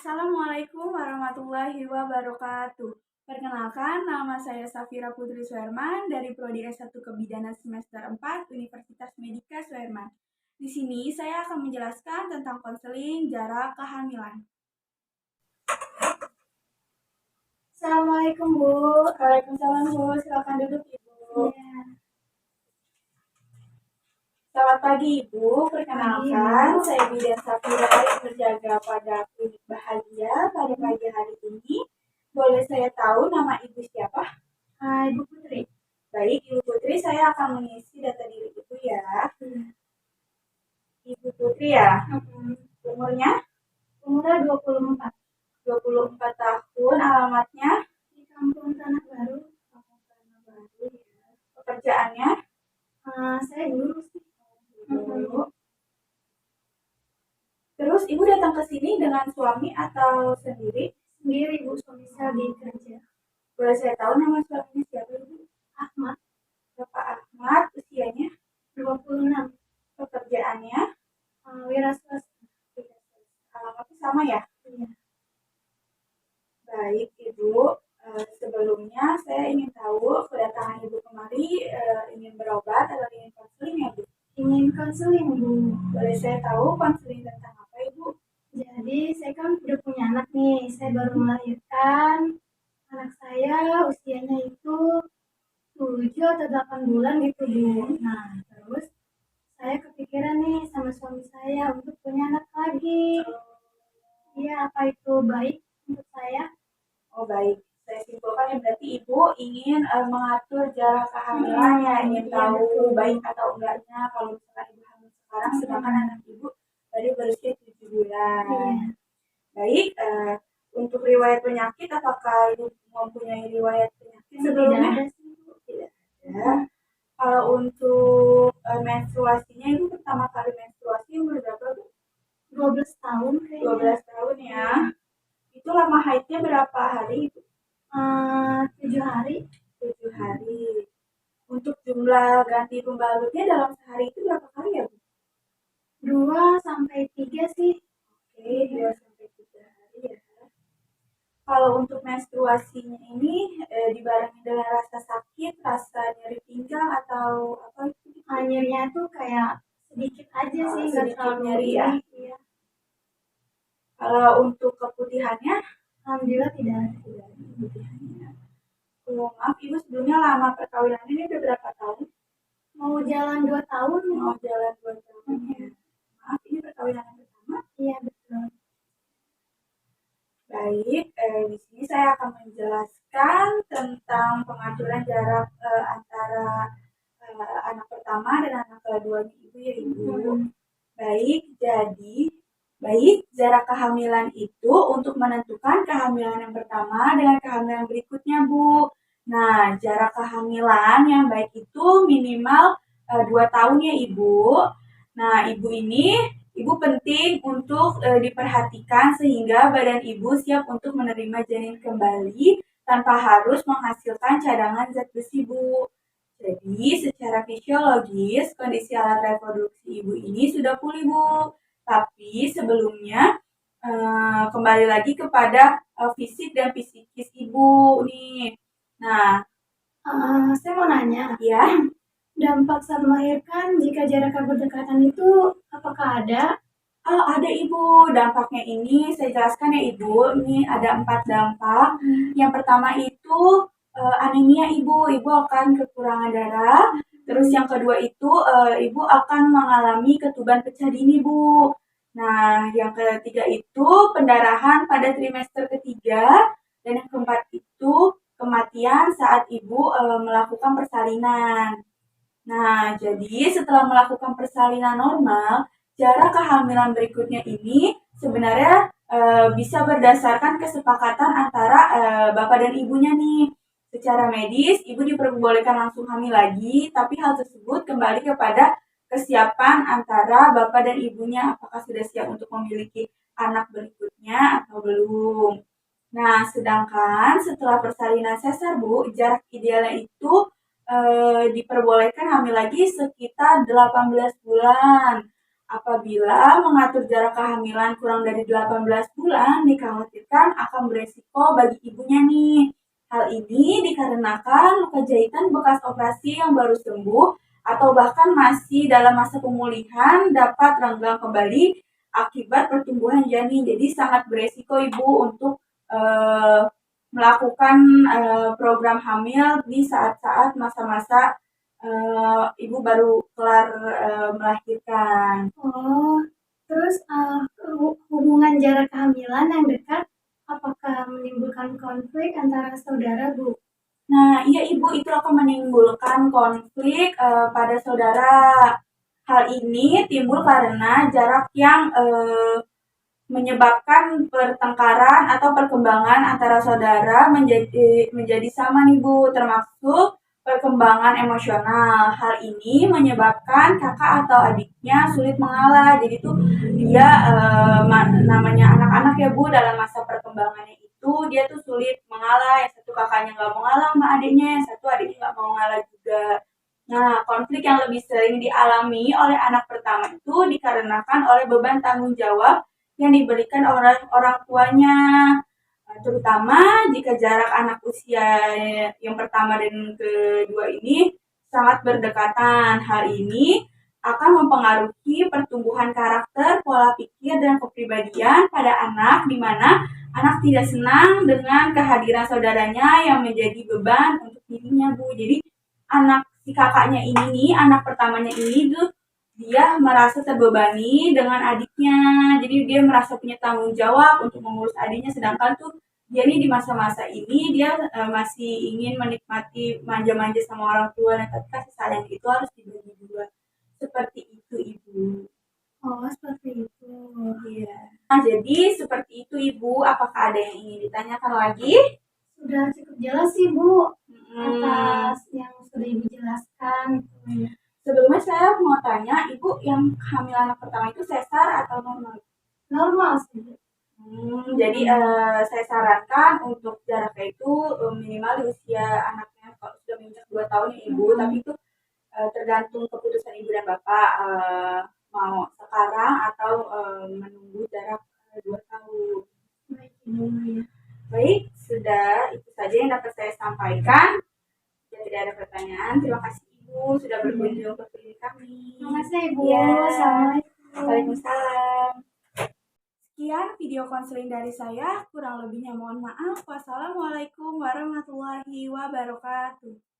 Assalamualaikum warahmatullahi wabarakatuh. Perkenalkan, nama saya Safira Putri Suherman dari Prodi S1 Kebidanan semester 4 Universitas Medika Suherman. Di sini saya akan menjelaskan tentang konseling jarak kehamilan. Assalamualaikum Bu. Waalaikumsalam Bu, silakan duduk Ibu. Ya. Selamat pagi Ibu, perkenalkan saya Bidan Safira yang berjaga pada klinik bahagia pada pagi hari ini. Boleh saya tahu nama Ibu siapa? Ibu Putri. Baik Ibu Putri, saya akan mengisi data diri Ibu ya. Ibu Putri ya? Umurnya? Umurnya 24. 24 tahun, alamatnya? Di Kampung Tanah Baru. Kampung Tanah Baru ya. Pekerjaannya? Saya guru sih. Terus Ibu datang ke sini dengan suami atau sendiri? Sendiri Bu, suami saya lagi kerja. Boleh saya tahu nama suaminya siapa Ibu? Ahmad. Bapak Ahmad, usianya? 26. Pekerjaannya? Wira swasta. Alamatnya sama ya? Iya. Baik Ibu, sebelumnya saya ingin tahu kedatangan Ibu kemari ingin berobat atau ingin konseling ya Bu? Ingin konseling Bu. Boleh saya tahu konseling tentang apa Ibu? Jadi saya kan udah punya anak nih, saya baru melahirkan. Anak saya usianya itu 7 atau 8 bulan gitu Bu. Nah terus saya kepikiran nih sama suami saya untuk punya anak lagi. Iya, apa itu baik untuk saya? Oh baik, saya simpulkan ya berarti Ibu ingin mengatur jarak kehamilan ya, ingin tahu baik atau enggaknya kalau misalkan Ibu hamil sekarang sedangkan anak Ibu baru berusia 7 bulan. Baik, untuk riwayat penyakit apakah Ibu mempunyai riwayat penyakit sebelumnya? Tidak ada. Kalau untuk menstruasinya Ibu pertama kali menstruasi umur berapa Bu? 12 tahun kayaknya. 12 tahun ya. Itu lama haidnya berapa hari? 7 hari. 7 hari. Untuk jumlah ganti pembalutnya dalam sehari itu berapa kali ya Bu? 2 sampai 3 sih. Oke, 2 sampai 3 hari ya. Kalau untuk menstruasinya ini dibarengi dengan rasa sakit, rasa nyeri pinggang atau apa itu? Nyerinya tuh kayak sedikit aja sih, nggak terlalu nyeri ya. Iya. Kalau untuk keputihannya, alhamdulillah tidak ada keputihannya. Maaf Ibu, sebelumnya lama perkawinan ini udah berapa tahun? Mau jalan 2 tahun. Mau jalan 2 tahun ya. Maaf, ini perkawinan yang pertama? Iya betul. Baik, di sini saya akan menjelaskan tentang pengaturan jarak antara anak pertama dan anak kedua Ibu ya Ibu. Baik, jarak kehamilan itu untuk menentukan kehamilan yang pertama dengan kehamilan berikutnya Bu. Nah, jarak kehamilan yang baik itu minimal 2 tahun ya Ibu. Nah, Ibu penting untuk diperhatikan sehingga badan Ibu siap untuk menerima janin kembali tanpa harus menghasilkan cadangan zat besi Bu. Jadi, secara fisiologis, kondisi alat reproduksi Ibu ini sudah pulih Bu. Tapi sebelumnya kembali lagi kepada fisik dan psikis Ibu nih. Nah, saya mau nanya. Ya. Dampak saat melahirkan jika jaraknya berdekatan itu apakah ada? Ada Ibu. Dampaknya ini saya jelaskan ya Ibu. Ini ada 4 dampak. Yang pertama itu anemia Ibu. Ibu akan kekurangan darah. Terus yang kedua itu Ibu akan mengalami ketuban pecah dini Bu. Nah, yang ketiga itu pendarahan pada trimester ketiga. Dan yang keempat itu kematian saat Ibu melakukan persalinan. Nah, jadi setelah melakukan persalinan normal, jarak kehamilan berikutnya ini sebenarnya bisa berdasarkan kesepakatan antara bapak dan ibunya nih. Secara medis, ibu diperbolehkan langsung hamil lagi, tapi hal tersebut kembali kepada kesiapan antara bapak dan ibunya, apakah sudah siap untuk memiliki anak berikutnya atau belum. Nah, sedangkan setelah persalinan sesar Bu, jarak idealnya itu diperbolehkan hamil lagi sekitar 18 bulan. Apabila mengatur jarak kehamilan kurang dari 18 bulan, dikhawatirkan akan beresiko bagi ibunya nih. Hal ini dikarenakan luka jahitan bekas operasi yang baru sembuh atau bahkan masih dalam masa pemulihan dapat renggang kembali akibat pertumbuhan janin. Jadi sangat beresiko ibu untuk melakukan program hamil di saat-saat masa-masa ibu baru kelar melahirkan. Oh, terus hubungan jarak kehamilan yang dekat apakah menimbulkan konflik antara saudara, Bu? Nah, iya ibu, itu akan menimbulkan konflik pada saudara. Hal ini timbul karena jarak yang menyebabkan pertengkaran atau perkembangan antara saudara menjadi sama nih Bu, termasuk perkembangan emosional. Hal ini menyebabkan kakak atau adiknya sulit mengalah. Jadi tuh dia namanya anak-anak ya Bu, dalam masa perkembangannya itu dia tuh sulit mengalah. Yang satu kakaknya nggak mau ngalah sama adiknya, yang satu adiknya nggak mau ngalah juga. Nah, konflik yang lebih sering dialami oleh anak pertama itu dikarenakan oleh beban tanggung jawab yang diberikan oleh orang tuanya. Terutama jika jarak anak usia yang pertama dan kedua ini sangat berdekatan. Hal ini akan mempengaruhi pertumbuhan karakter, pola pikir, dan kepribadian pada anak, di mana anak tidak senang dengan kehadiran saudaranya yang menjadi beban untuk dirinya, Bu. Jadi anak si kakaknya ini nih, anak pertamanya ini tuh dia merasa terbebani dengan adiknya. Jadi dia merasa punya tanggung jawab untuk mengurus adiknya, sedangkan tuh dia nih di masa-masa ini dia masih ingin menikmati manja-manja sama orang tua, dan tapi kasih sayang itu harus dibagi dua. Seperti itu ibu. Oh, seperti itu. Iya. Nah, jadi seperti itu ibu. Apakah ada yang ingin ditanyakan lagi? Sudah cukup jelas sih, Bu, atas yang sudah Ibu jelaskan. Sebelumnya saya mau tanya, ibu yang hamil anak pertama itu sesar atau normal? Normal sih. Jadi saya sarankan untuk jaraknya itu minimal di usia anaknya kalau sudah menginjak 2 tahun ya ibu, tapi itu tergantung keputusan ibu dan bapak mau sekarang atau menunggu jarak 2 tahun. Baik, sudah itu saja yang dapat saya sampaikan. Jika tidak ada pertanyaan, terima kasih ibu sudah berkunjung ke klinik kami. Terima kasih Ibu. Ya. Assalamualaikum. Waalaikumsalam. Sekian video konseling dari saya, kurang lebihnya mohon maaf. Wassalamualaikum warahmatullahi wabarakatuh.